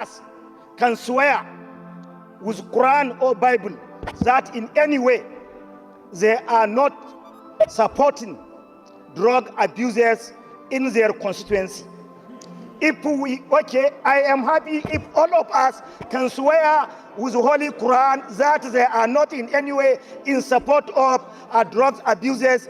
us can swear with Quran or Bible that in any way they are not supporting drug abusers in their constituency? I am happy if all of us can swear with the Holy Quran that they are not in any way in support of drug abusers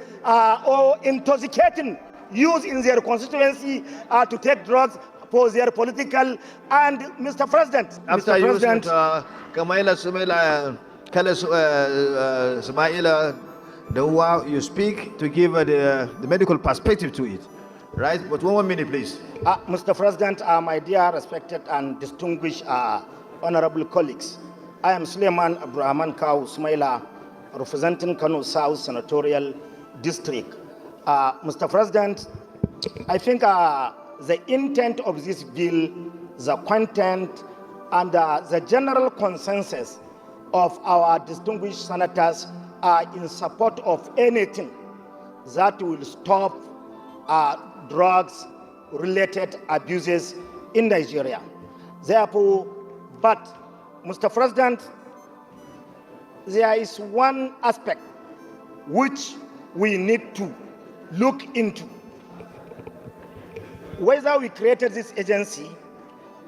or intoxicating youth in their constituency to take drugs for their political. And Mr. President, After Mr. President, Kamaila Sumaila Kala Sumaila, you speak to give the medical perspective to it, right? But 1 minute, please. Mr. President, my dear, respected and distinguished honorable colleagues, I am Suleiman Abrahaman Kau Sumaila, representing Kano South Senatorial District. Mr. President, I think the intent of this bill, the content, and the general consensus of our distinguished senators are in support of anything that will stop drugs-related abuses in Nigeria. Therefore, but Mr. President, there is one aspect which we need to look into. Whether we created this agency,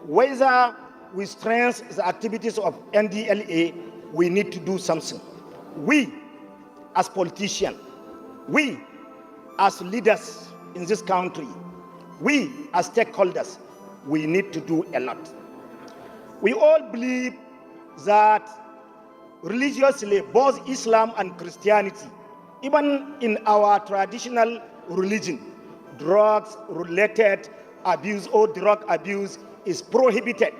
whether we strengthen the activities of NDLA, we need to do something. We, as politicians, we, as leaders in this country, we, as stakeholders, we need to do a lot. We all believe that religiously, both Islam and Christianity, even in our traditional religion, drugs-related abuse or drug abuse is prohibited.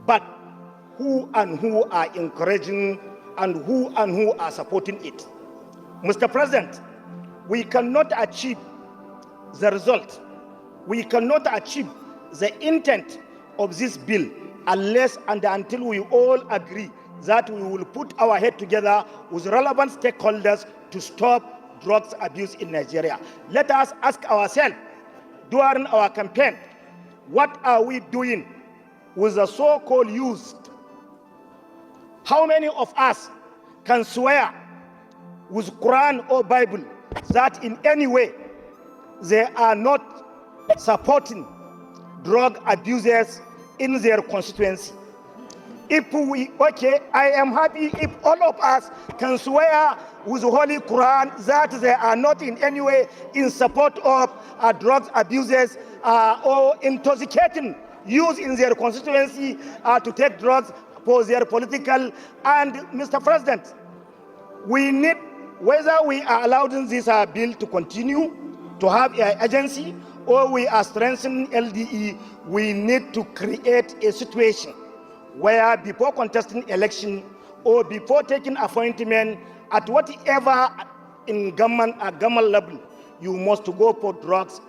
But who are encouraging and who are supporting it? Mr. President, we cannot achieve the result. We cannot achieve the intent of this bill unless and until we all agree that we will put our head together with relevant stakeholders to stop drugs abuse in Nigeria. Let us ask ourselves during our campaign, what are we doing with the so-called youth? How many of us can swear with Quran or Bible that in any way they are not supporting drug abusers in their constituency? I am happy if all of us can swear with the Holy Quran that they are not in any way in support of drug abusers or intoxicating youth in their constituency to take drugs for their political. And Mr. President, we need, whether we are allowing this bill to continue to have an agency or we are strengthening LDE, we need to create a situation where before contesting election or before taking appointment at whatever in government level, you must go for drugs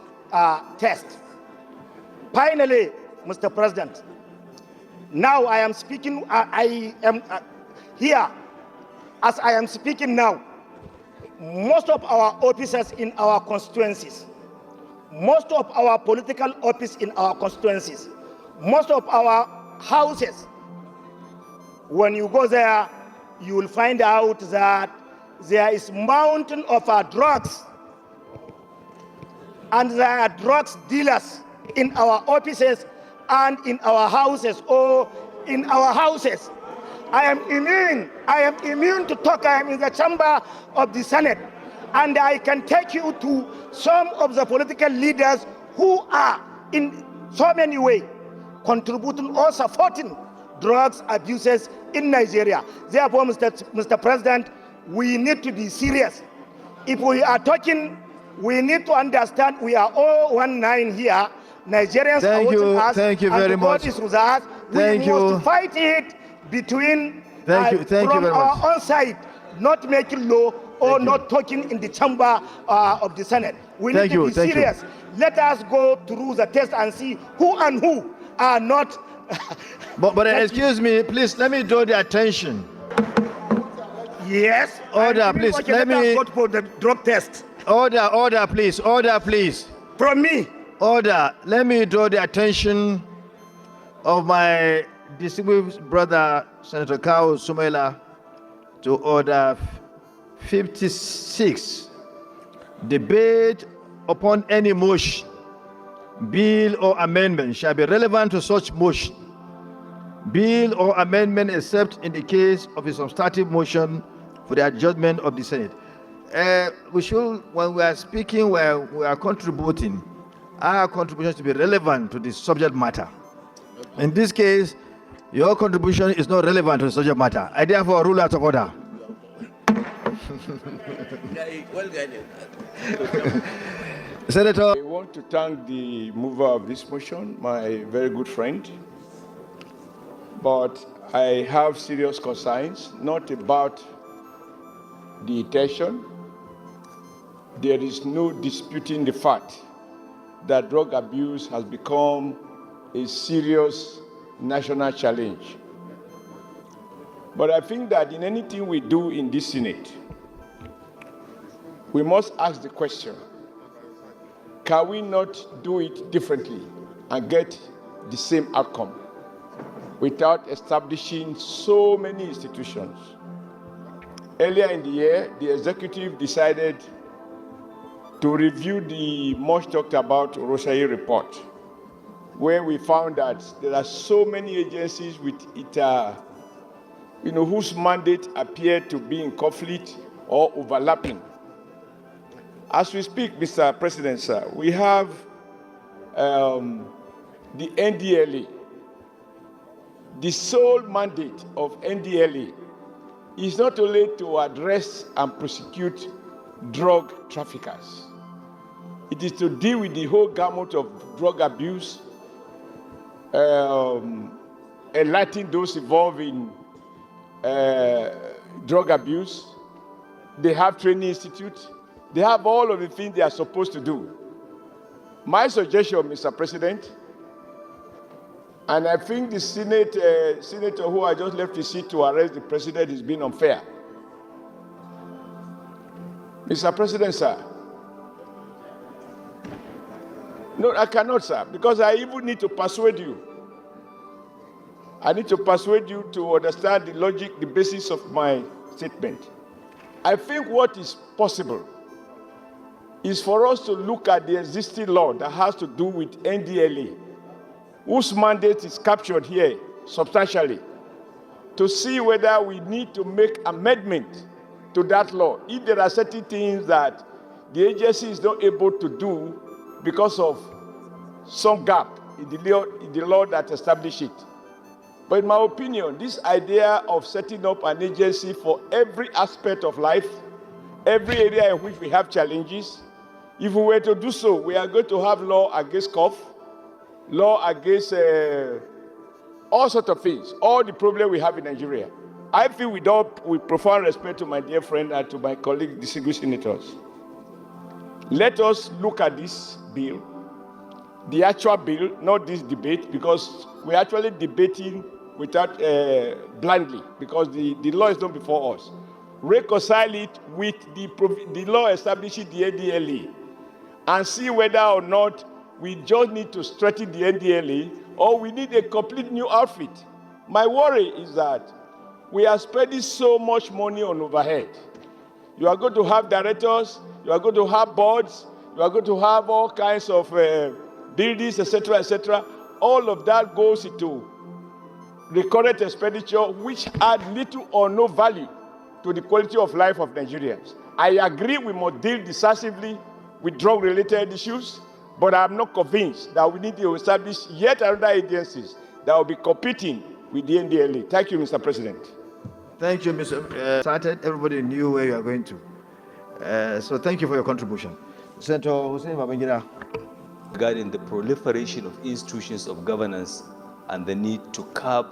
test. Finally, Mr. President, now I am speaking, I am here, as I am speaking now, most of our officers in our constituencies, most of our political office in our constituencies, most of our houses, when you go there, you will find out that there is mountain of drugs, and there are drugs dealers in our offices and in our houses or in our houses. I am immune to talk. I am in the chamber of the Senate, and I can take you to some of the political leaders who are in so many ways contributing or supporting drugs abuses in Nigeria. Therefore, Mr. President, we need to be serious. If we are talking, we need to understand we are all 19 here. Nigerians are watching us. Thank you very much. Is with us. We must fight it between from our own side, not making law or not talking in the chamber of the Senate. We need to be serious. Let us go through the test and see who are not. But excuse me, please, let me draw the attention. Yes. Order, please. Let me go for the drug test. Order, please. Order, please. From me. Order. Let me draw the attention of my distinguished brother, Senator Kao Sumela, to order 56. Debate upon any motion, bill or amendment shall be relevant to such motion, bill or amendment except in the case of a substantive motion for the adjournment of the Senate. We should, when we are speaking, where we are contributing, our contribution to be relevant to the subject matter. In this case, your contribution is not relevant to the subject matter. I therefore rule out of order. Senator. I want to thank the mover of this motion, my very good friend. But I have serious concerns, not about the intention. There is no disputing the fact that drug abuse has become a serious national challenge. But I think that in anything we do in this Senate, we must ask the question, can we not do it differently and get the same outcome without establishing so many institutions? Earlier in the year, the executive decided to review the much talked about Roshayi report, where we found that there are so many agencies with it, whose mandate appear to be in conflict or overlapping. As we speak, Mr. President, sir, we have the NDLA. The sole mandate of NDLA is not only to address and prosecute drug traffickers. It is to deal with the whole gamut of drug abuse, enlighten those involved in drug abuse. They have training institutes. They have all of the things they are supposed to do. My suggestion, Mr. President, and I think the senator who I just left his seat to arrest the president is being unfair. Mr. President, sir. No, I cannot, sir, because I even need to persuade you. I need to persuade you to understand the logic, the basis of my statement. I think what is possible is for us to look at the existing law that has to do with NDLA, whose mandate is captured here substantially, to see whether we need to make amendment to that law if there are certain things that the agency is not able to do because of some gap in the law that established it. But in my opinion, this idea of setting up an agency for every aspect of life, every area in which we have challenges, if we were to do so, we are going to have law against cough, law against all sorts of things, all the problems we have in Nigeria. I feel with profound respect to my dear friend and to my colleague, distinguished senators, let us look at this bill, the actual bill, not this debate, because we're actually debating without blindly, because the law is not before us. Reconcile it with the law establishing the NDLA and see whether or not we just need to strengthen the NDLA or we need a complete new outfit. My worry is that we are spending so much money on overhead. You are going to have directors, you are going to have boards, you are going to have all kinds of buildings, etc., etc. All of that goes into recurrent expenditure, which add little or no value to the quality of life of Nigerians. I agree we must deal decisively with drug-related issues, but I'm not convinced that we need to establish yet another agencies that will be competing with the NDLA. Thank you, Mr. President. Thank you, Mr. Started. Everybody knew where you are going to. So thank you for your contribution. Senator Hussein Babangida. Regarding the proliferation of institutions of governance and the need to curb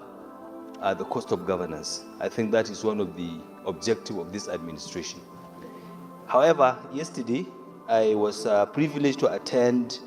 the cost of governance. I think that is one of the objectives of this administration. However, yesterday I was privileged to attend